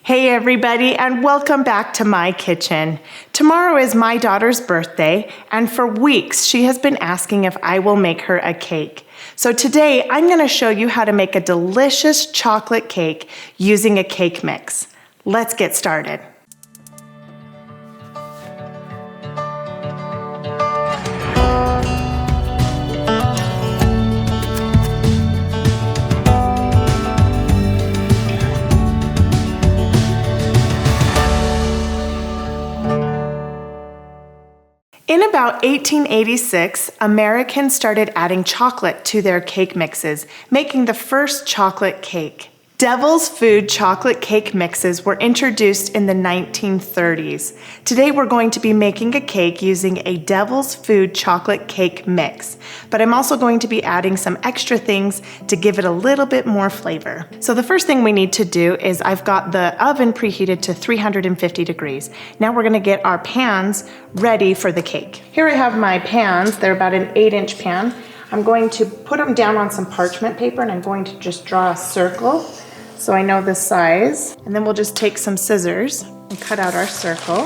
Hey everybody, and welcome back to my kitchen. Tomorrow is my daughter's birthday, and for weeks she has been asking if I will make her a cake. So today I'm going to show you how to make a delicious chocolate cake using a cake mix. Let's get started. In about 1886, Americans started adding chocolate to their cake mixes, making the first chocolate cake. Devil's Food chocolate cake mixes were introduced in the 1930s. Today we're going to be making a cake using a Devil's Food chocolate cake mix, but I'm also going to be adding some extra things to give it a little bit more flavor. So the first thing we need to do is I've got the oven preheated to 350 degrees. Now we're gonna get our pans ready for the cake. Here I have my pans. They're about an 8-inch pan. I'm going to put them down on some parchment paper and I'm going to just draw a circle so I know the size. And then we'll just take some scissors and cut out our circle.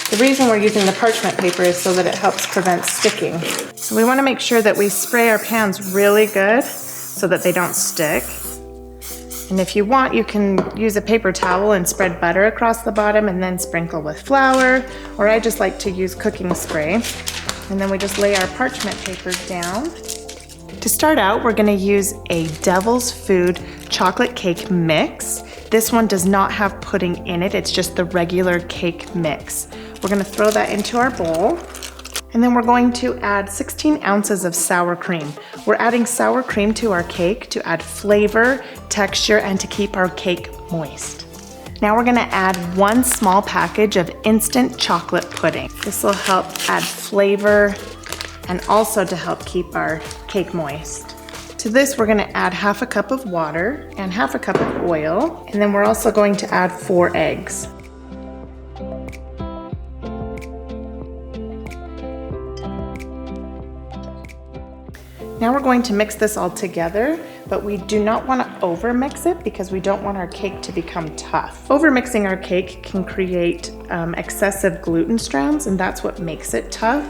The reason we're using the parchment paper is so that it helps prevent sticking. So we want to make sure that we spray our pans really good so that they don't stick. And if you want, you can use a paper towel and spread butter across the bottom and then sprinkle with flour, or I just like to use cooking spray. And then we just lay our parchment papers down. To start out, we're going to use a Devil's Food chocolate cake mix. This one does not have pudding in it, it's just the regular cake mix. We're going to throw that into our bowl. And then we're going to add 16 ounces of sour cream. We're adding sour cream to our cake to add flavor, texture, and to keep our cake moist. Now we're going to add 1 small package of instant chocolate pudding. This will help add flavor and also to help keep our cake moist. To this we're going to add half a cup of water and half a cup of oil, and then we're also going to add 4 eggs. Now we're going to mix this all together, but we do not want to over mix it because we don't want our cake to become tough. Over mixing our cake can create excessive gluten strands, and that's what makes it tough.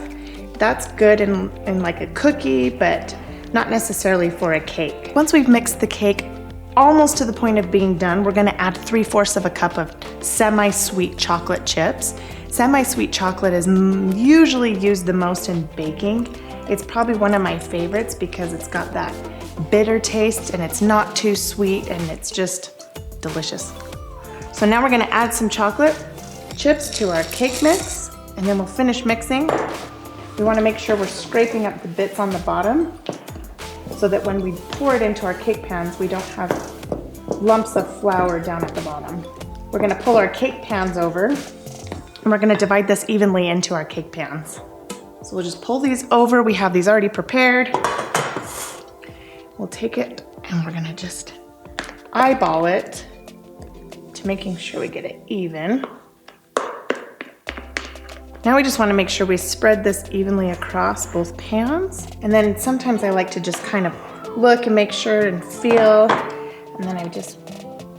That's good in like a cookie, but not necessarily for a cake. Once we've mixed the cake almost to the point of being done, we're going to add 3/4 of a cup of semi-sweet chocolate chips. Semi-sweet chocolate is usually used the most in baking. It's probably one of my favorites because it's got that bitter taste and it's not too sweet and it's just delicious. So now we're going to add some chocolate chips to our cake mix, and then we'll finish mixing. We want to make sure we're scraping up the bits on the bottom so that when we pour it into our cake pans, we don't have lumps of flour down at the bottom. We're going to pull our cake pans over and we're going to divide this evenly into our cake pans. So we'll just pull these over. We have these already prepared. We'll take it and we're going to just eyeball it to making sure we get it even. Now we just want to make sure we spread this evenly across both pans. And then sometimes I like to just kind of look and make sure and feel. And then I just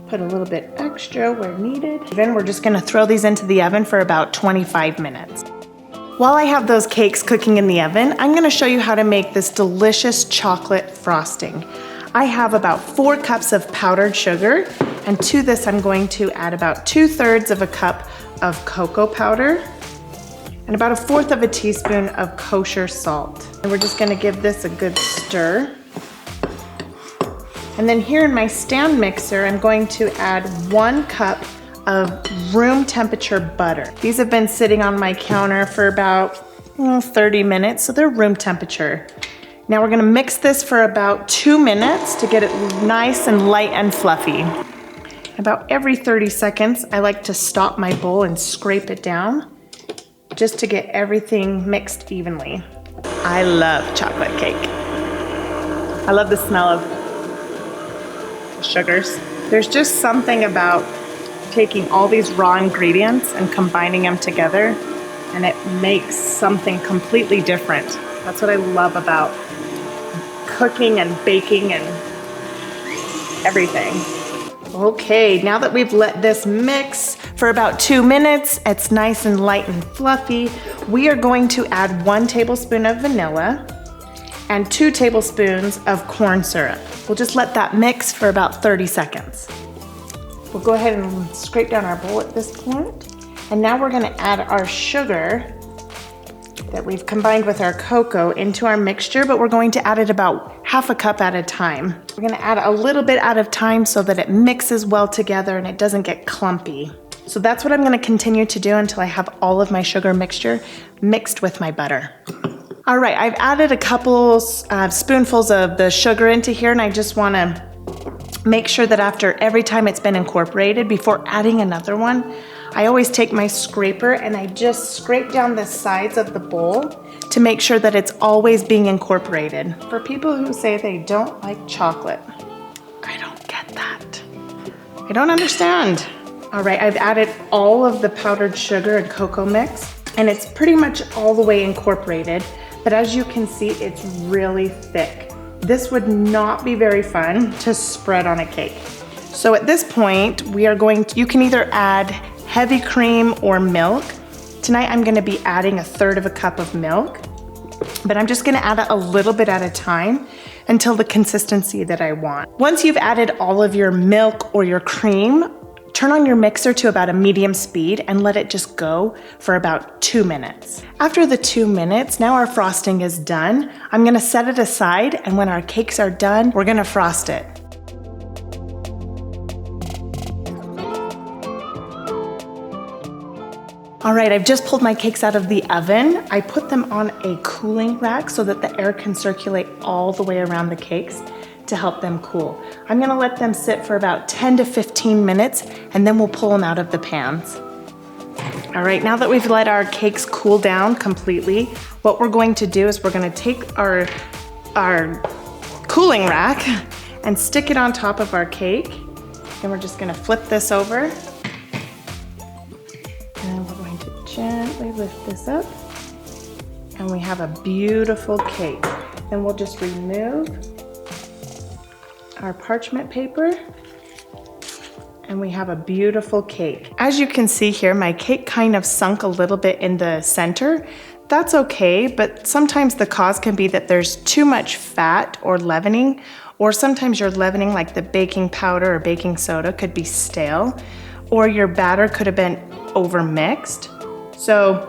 put a little bit extra where needed. Then we're just going to throw these into the oven for about 25 minutes. While I have those cakes cooking in the oven, I'm going to show you how to make this delicious chocolate frosting. I have about 4 cups of powdered sugar, and to this I'm going to add about 2/3 of a cup of cocoa powder and about 1/4 of a teaspoon of kosher salt. And we're just going to give this a good stir. And then here in my stand mixer, I'm going to add 1 cup of room temperature butter. These have been sitting on my counter for about 30 minutes, so they're room temperature. Now we're gonna mix this for about 2 minutes to get it nice and light and fluffy. About every 30 seconds, I like to stop my bowl and scrape it down just to get everything mixed evenly. I love chocolate cake. I love the smell of sugars. There's just something about taking all these raw ingredients and combining them together, and it makes something completely different. That's what I love about cooking and baking and everything. Okay, now that we've let this mix for about 2 minutes, it's nice and light and fluffy, we are going to add 1 tablespoon of vanilla and 2 tablespoons of corn syrup. We'll just let that mix for about 30 seconds. We'll go ahead and scrape down our bowl at this point. And now we're gonna add our sugar that we've combined with our cocoa into our mixture, but we're going to add it about half a cup at a time. We're gonna add a little bit at a time so that it mixes well together and it doesn't get clumpy. So that's what I'm gonna continue to do until I have all of my sugar mixture mixed with my butter. All right, I've added a couple spoonfuls of the sugar into here, and I just wanna make sure that after every time it's been incorporated, before adding another one, I always take my scraper and I just scrape down the sides of the bowl to make sure that it's always being incorporated. For people who say they don't like chocolate, I don't get that. I don't understand. All right, I've added all of the powdered sugar and cocoa mix, and it's pretty much all the way incorporated, but as you can see, it's really thick. This would not be very fun to spread on a cake. So at this point, you can either add heavy cream or milk. Tonight I'm gonna be adding 1/3 cup of milk, but I'm just gonna add it a little bit at a time until the consistency that I want. Once you've added all of your milk or your cream, turn on your mixer to about a medium speed and let it just go for about 2 minutes. After the 2 minutes, now our frosting is done. I'm gonna set it aside, and when our cakes are done, we're gonna frost it. All right, I've just pulled my cakes out of the oven. I put them on a cooling rack so that the air can circulate all the way around the cakes to help them cool. I'm gonna let them sit for about 10 to 15 minutes, and then we'll pull them out of the pans. All right, now that we've let our cakes cool down completely, what we're going to do is we're gonna take our cooling rack and stick it on top of our cake. And we're just gonna flip this over. And we're going to gently lift this up. And we have a beautiful cake. Then we'll just remove our parchment paper, and we have a beautiful cake. As you can see here, my cake kind of sunk a little bit in the center. That's okay, but sometimes the cause can be that there's too much fat or leavening, or sometimes your leavening, like the baking powder or baking soda, could be stale, or your batter could have been over-mixed. So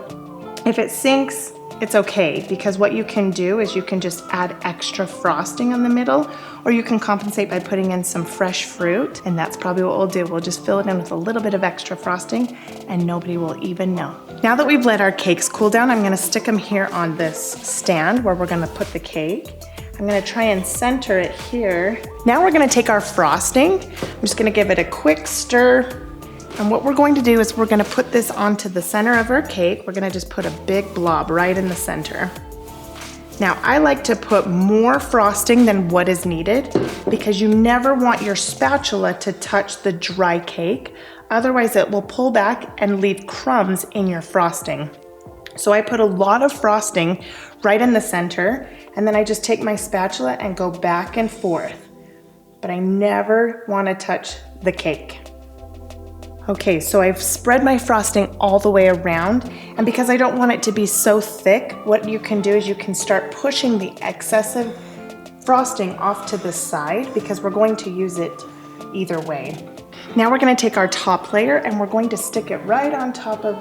if it sinks, it's okay, because what you can do is you can just add extra frosting on the middle, or you can compensate by putting in some fresh fruit, and that's probably what we'll do. We'll just fill it in with a little bit of extra frosting, and nobody will even know. Now that we've let our cakes cool down, I'm gonna stick them here on this stand where we're gonna put the cake. I'm gonna try and center it here. Now we're gonna take our frosting. I'm just gonna give it a quick stir. And what we're going to do is we're gonna put this onto the center of our cake. We're gonna just put a big blob right in the center. Now, I like to put more frosting than what is needed because you never want your spatula to touch the dry cake. Otherwise, it will pull back and leave crumbs in your frosting. So I put a lot of frosting right in the center, and then I just take my spatula and go back and forth. But I never wanna touch the cake. Okay, so I've spread my frosting all the way around, and because I don't want it to be so thick, what you can do is you can start pushing the excessive frosting off to the side because we're going to use it either way. Now we're gonna take our top layer and we're going to stick it right on top of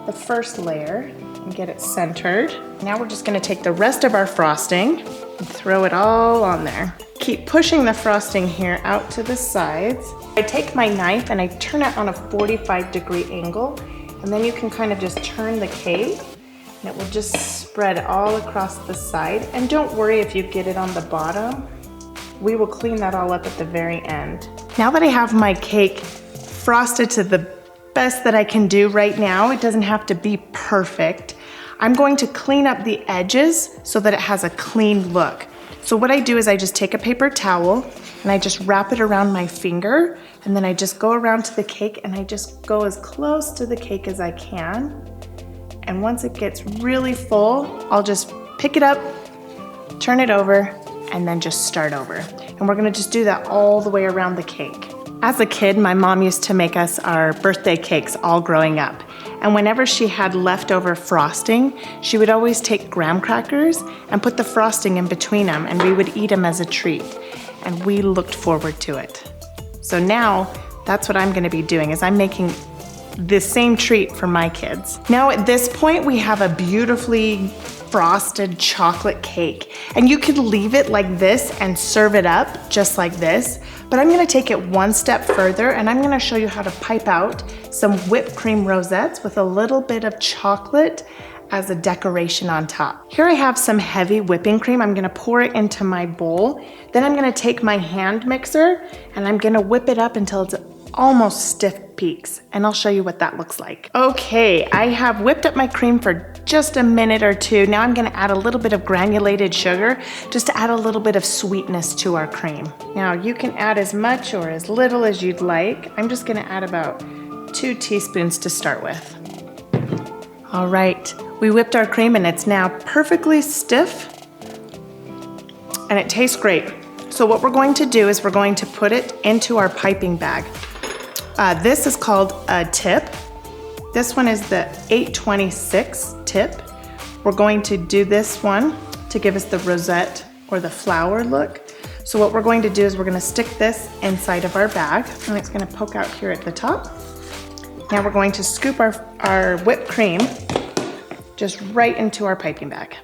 the first layer and get it centered. Now we're just gonna take the rest of our frosting and throw it all on there. Keep pushing the frosting here out to the sides. I take my knife and I turn it on a 45-degree angle, and then you can kind of just turn the cake and it will just spread all across the side. And don't worry if you get it on the bottom. We will clean that all up at the very end. Now that I have my cake frosted to the best that I can do right now, it doesn't have to be perfect. I'm going to clean up the edges so that it has a clean look. So what I do is I just take a paper towel and I just wrap it around my finger, and then I just go around to the cake and I just go as close to the cake as I can. And once it gets really full, I'll just pick it up, turn it over, and then just start over. And we're gonna just do that all the way around the cake. As a kid, my mom used to make us our birthday cakes all growing up. And whenever she had leftover frosting, she would always take graham crackers and put the frosting in between them, and we would eat them as a treat. And we looked forward to it. So now, that's what I'm gonna be doing, is I'm making the same treat for my kids. Now at this point, we have a beautifully frosted chocolate cake. And you could leave it like this and serve it up just like this. But I'm gonna take it one step further, and I'm gonna show you how to pipe out some whipped cream rosettes with a little bit of chocolate as a decoration on top. Here I have some heavy whipping cream. I'm gonna pour it into my bowl. Then I'm gonna take my hand mixer and I'm gonna whip it up until it's almost stiff peaks, and I'll show you what that looks like. Okay, I have whipped up my cream for just a minute or two. Now I'm gonna add a little bit of granulated sugar just to add a little bit of sweetness to our cream. Now you can add as much or as little as you'd like. I'm just gonna add about 2 teaspoons to start with. All right, we whipped our cream and it's now perfectly stiff and it tastes great. So what we're going to do is we're going to put it into our piping bag. This is called a tip. This one is the 826 tip. We're going to do this one to give us the rosette or the flower look. So what we're going to do is we're gonna stick this inside of our bag, and it's gonna poke out here at the top. Now we're going to scoop our whipped cream just right into our piping bag.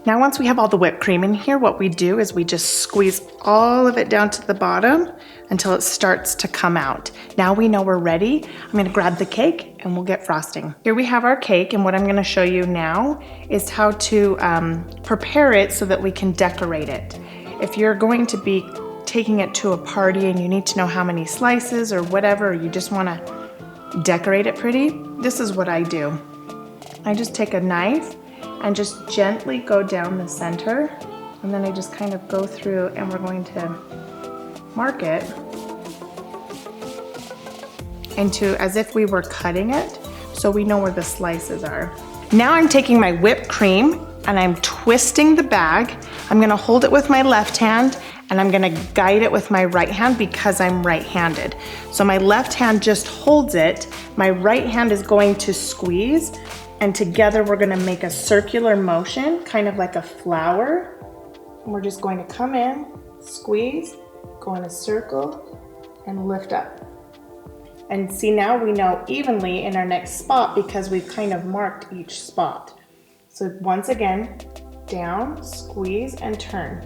Now once we have all the whipped cream in here, what we do is we just squeeze all of it down to the bottom until it starts to come out. Now we know we're ready. I'm gonna grab the cake and we'll get frosting. Here we have our cake, and what I'm gonna show you now is how to prepare it so that we can decorate it. If you're going to be taking it to a party and you need to know how many slices or whatever, or you just wanna decorate it pretty, this is what I do. I just take a knife and just gently go down the center, and then I just kind of go through, and we're going to mark it into as if we were cutting it, so we know where the slices are. Now I'm taking my whipped cream and I'm twisting the bag. I'm gonna hold it with my left hand and I'm gonna guide it with my right hand because I'm right-handed. So my left hand just holds it, my right hand is going to squeeze, and together we're gonna make a circular motion, kind of like a flower. And we're just going to come in, squeeze, go in a circle, and lift up. And see, now we know evenly in our next spot because we've kind of marked each spot. So once again, down, squeeze, and turn.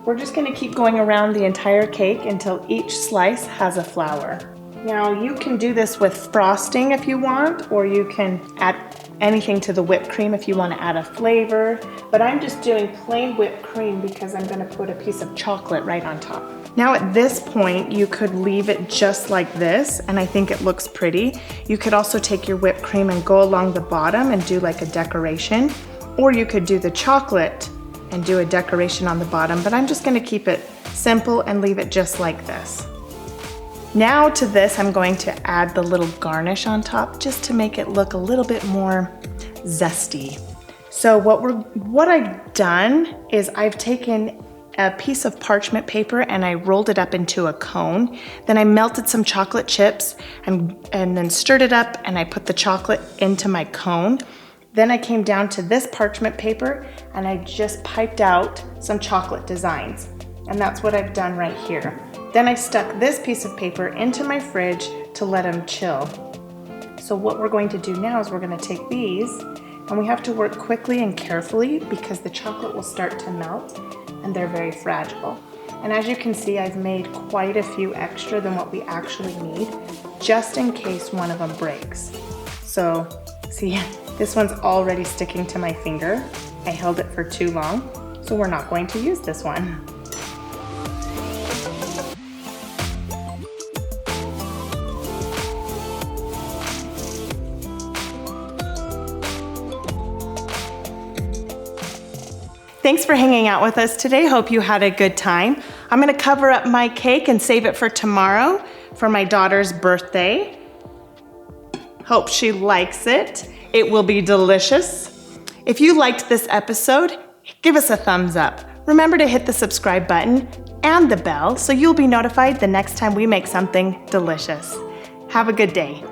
We're just gonna keep going around the entire cake until each slice has a flower. Now you can do this with frosting if you want, or you can add anything to the whipped cream if you want to add a flavor, but I'm just doing plain whipped cream because I'm going to put a piece of chocolate right on top. Now at this point, you could leave it just like this, and I think it looks pretty. You could also take your whipped cream and go along the bottom and do like a decoration, or you could do the chocolate and do a decoration on the bottom, but I'm just going to keep it simple and leave it just like this. Now to this, I'm going to add the little garnish on top just to make it look a little bit more zesty. So what I've done is I've taken a piece of parchment paper and I rolled it up into a cone. Then I melted some chocolate chips and then stirred it up, and I put the chocolate into my cone. Then I came down to this parchment paper and I just piped out some chocolate designs. And that's what I've done right here. Then I stuck this piece of paper into my fridge to let them chill. So what we're going to do now is we're going to take these, and we have to work quickly and carefully because the chocolate will start to melt and they're very fragile. And as you can see, I've made quite a few extra than what we actually need, just in case one of them breaks. So see, this one's already sticking to my finger. I held it for too long, so we're not going to use this one. Thanks for hanging out with us today. Hope you had a good time. I'm gonna cover up my cake and save it for tomorrow for my daughter's birthday. Hope she likes it. It will be delicious. If you liked this episode, give us a thumbs up. Remember to hit the subscribe button and the bell so you'll be notified the next time we make something delicious. Have a good day.